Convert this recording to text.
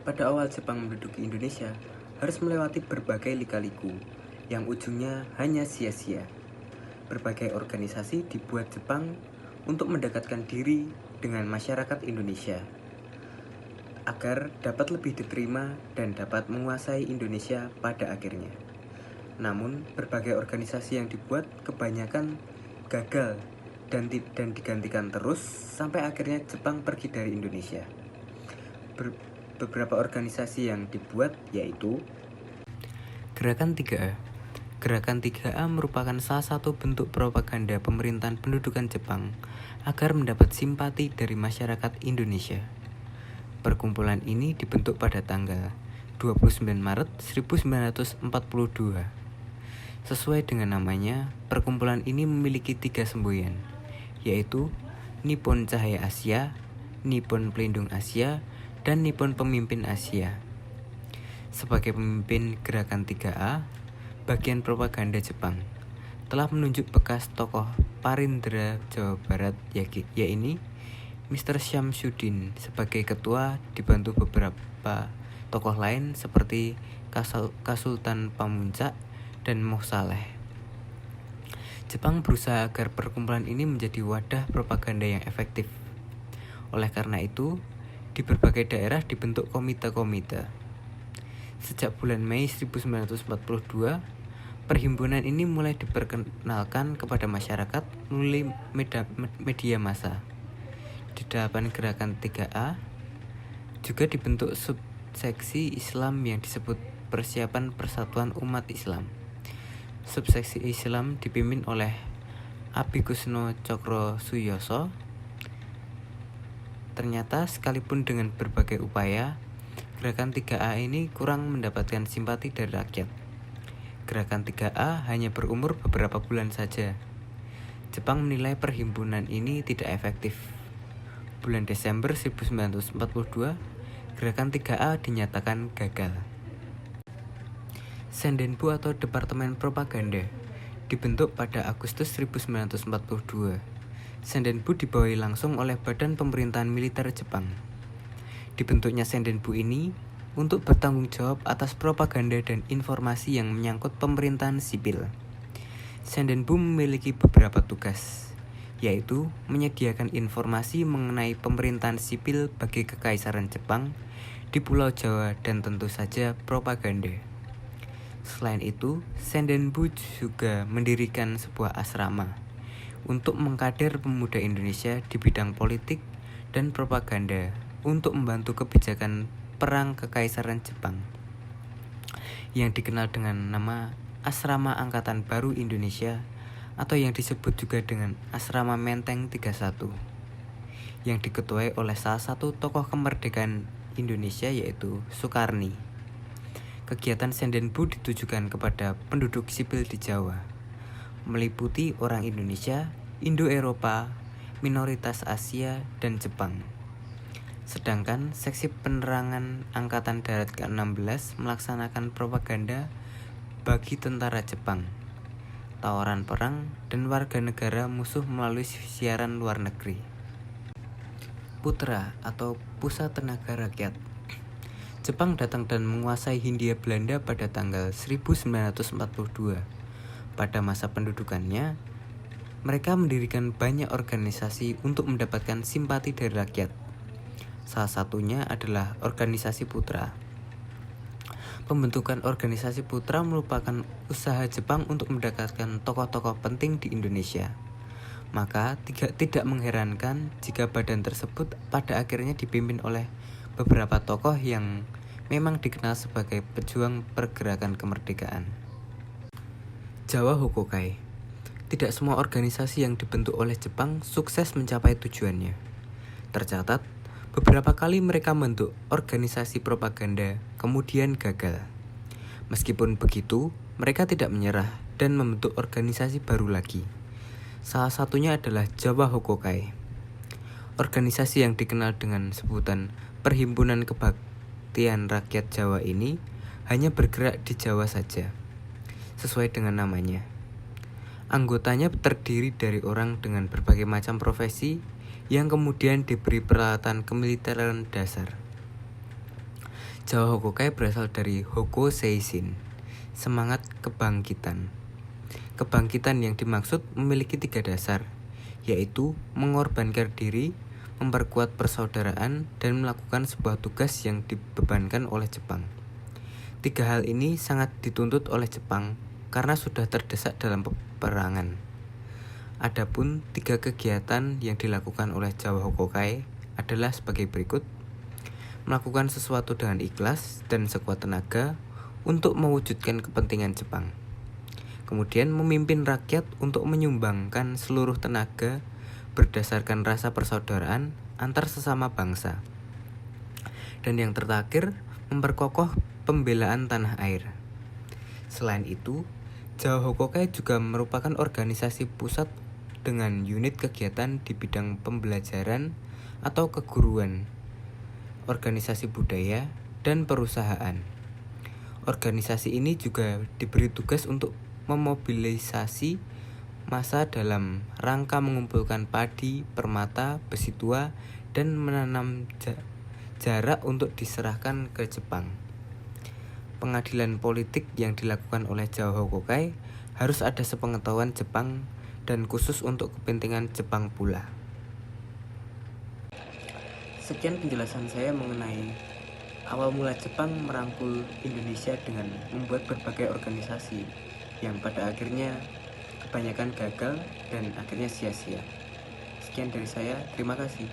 Pada awal Jepang menduduki Indonesia, harus melewati berbagai lika-liku, yang ujungnya hanya sia-sia. Berbagai organisasi dibuat Jepang untuk mendekatkan diri dengan masyarakat Indonesia, agar dapat lebih diterima dan dapat menguasai Indonesia pada akhirnya. Namun, berbagai organisasi yang dibuat kebanyakan gagal dan digantikan terus sampai akhirnya Jepang pergi dari Indonesia. Beberapa organisasi yang dibuat yaitu Gerakan 3A. Gerakan 3A merupakan salah satu bentuk propaganda pemerintahan pendudukan Jepang agar mendapat simpati dari masyarakat Indonesia. Perkumpulan ini dibentuk pada tanggal 29 Maret 1942. Sesuai dengan namanya, perkumpulan ini memiliki 3 semboyan, yaitu Nippon Cahaya Asia, Nippon Pelindung Asia, dan Nippon Pemimpin Asia. Sebagai pemimpin Gerakan 3A, bagian propaganda Jepang telah menunjuk bekas tokoh Parindra Jawa Barat, yaitu Mr. Syamsuddin sebagai ketua, dibantu beberapa tokoh lain seperti Kasultan Pamuntjak dan Moh Saleh. Jepang berusaha agar perkumpulan ini menjadi wadah propaganda yang efektif. Oleh karena itu, di berbagai daerah dibentuk komite-komite. Sejak bulan Mei 1942, perhimpunan ini mulai diperkenalkan kepada masyarakat melalui media massa. Di dalam Gerakan 3A juga dibentuk subseksi Islam yang disebut Persiapan Persatuan Umat Islam. Subseksi Islam dipimpin oleh Abikusno Cokro Suyoso. Ternyata sekalipun dengan berbagai upaya, Gerakan 3A ini kurang mendapatkan simpati dari rakyat. Gerakan 3A hanya berumur beberapa bulan saja. Jepang menilai perhimpunan ini tidak efektif. Bulan Desember 1942, Gerakan 3A dinyatakan gagal. Sendenbu atau Departemen Propaganda dibentuk pada Agustus 1942. Sendenbu dibawahi langsung oleh Badan Pemerintahan Militer Jepang. Dibentuknya Sendenbu ini untuk bertanggung jawab atas propaganda dan informasi yang menyangkut pemerintahan sipil. Sendenbu memiliki beberapa tugas, yaitu menyediakan informasi mengenai pemerintahan sipil bagi Kekaisaran Jepang di Pulau Jawa dan tentu saja propaganda. Selain itu, Sendenbu juga mendirikan sebuah asrama untuk mengkader pemuda Indonesia di bidang politik dan propaganda untuk membantu kebijakan perang Kekaisaran Jepang yang dikenal dengan nama Asrama Angkatan Baru Indonesia atau yang disebut juga dengan Asrama Menteng 31 yang diketuai oleh salah satu tokoh kemerdekaan Indonesia yaitu Soekarni. Kegiatan Sendenbu ditujukan kepada penduduk sipil di Jawa, meliputi orang Indonesia, Indo-Eropa, minoritas Asia, dan Jepang. Sedangkan Seksi Penerangan Angkatan Darat ke-16 melaksanakan propaganda bagi tentara Jepang, tawaran perang, dan warga negara musuh melalui siaran luar negeri. Putra atau Pusat Tenaga Rakyat. Jepang datang dan menguasai Hindia Belanda pada tanggal 1942. Pada masa pendudukannya, mereka mendirikan banyak organisasi untuk mendapatkan simpati dari rakyat. Salah satunya adalah organisasi Putra. Pembentukan organisasi Putra merupakan usaha Jepang untuk mendekatkan tokoh-tokoh penting di Indonesia. Maka tidak mengherankan jika badan tersebut pada akhirnya dipimpin oleh beberapa tokoh yang memang dikenal sebagai pejuang pergerakan kemerdekaan. Jawa Hokokai. Tidak semua organisasi yang dibentuk oleh Jepang sukses mencapai tujuannya. Tercatat, beberapa kali mereka membentuk organisasi propaganda, kemudian gagal. Meskipun begitu, mereka tidak menyerah dan membentuk organisasi baru lagi. Salah satunya adalah Jawa Hokokai. Organisasi yang dikenal dengan sebutan Perhimpunan Kebaktian Rakyat Jawa ini hanya bergerak di Jawa saja, sesuai dengan namanya. Anggotanya terdiri dari orang dengan berbagai macam profesi yang kemudian diberi peralatan kemiliteran dasar. Jawa Hokokai berasal dari Hoko Seishin, semangat kebangkitan. Kebangkitan yang dimaksud memiliki 3 dasar, yaitu mengorbankan diri, memperkuat persaudaraan, dan melakukan sebuah tugas yang dibebankan oleh Jepang. 3 hal ini sangat dituntut oleh Jepang karena sudah terdesak dalam peperangan. Adapun 3 kegiatan yang dilakukan oleh Jawa Hokokai adalah sebagai berikut: melakukan sesuatu dengan ikhlas dan sekuat tenaga untuk mewujudkan kepentingan Jepang. Kemudian memimpin rakyat untuk menyumbangkan seluruh tenaga berdasarkan rasa persaudaraan antar sesama bangsa. Dan yang terakhir, memperkokoh pembelaan tanah air. Selain itu, Jawa Hokokai juga merupakan organisasi pusat dengan unit kegiatan di bidang pembelajaran atau keguruan, organisasi budaya, dan perusahaan. Organisasi ini juga diberi tugas untuk memobilisasi massa dalam rangka mengumpulkan padi, permata, besi tua, dan menanam jarak untuk diserahkan ke Jepang. Pengadilan politik yang dilakukan oleh Jawa Hokokai harus ada sepengetahuan Jepang dan khusus untuk kepentingan Jepang pula. Sekian penjelasan saya mengenai awal mula Jepang merangkul Indonesia dengan membuat berbagai organisasi yang pada akhirnya kebanyakan gagal dan akhirnya sia-sia. Sekian dari saya, terima kasih.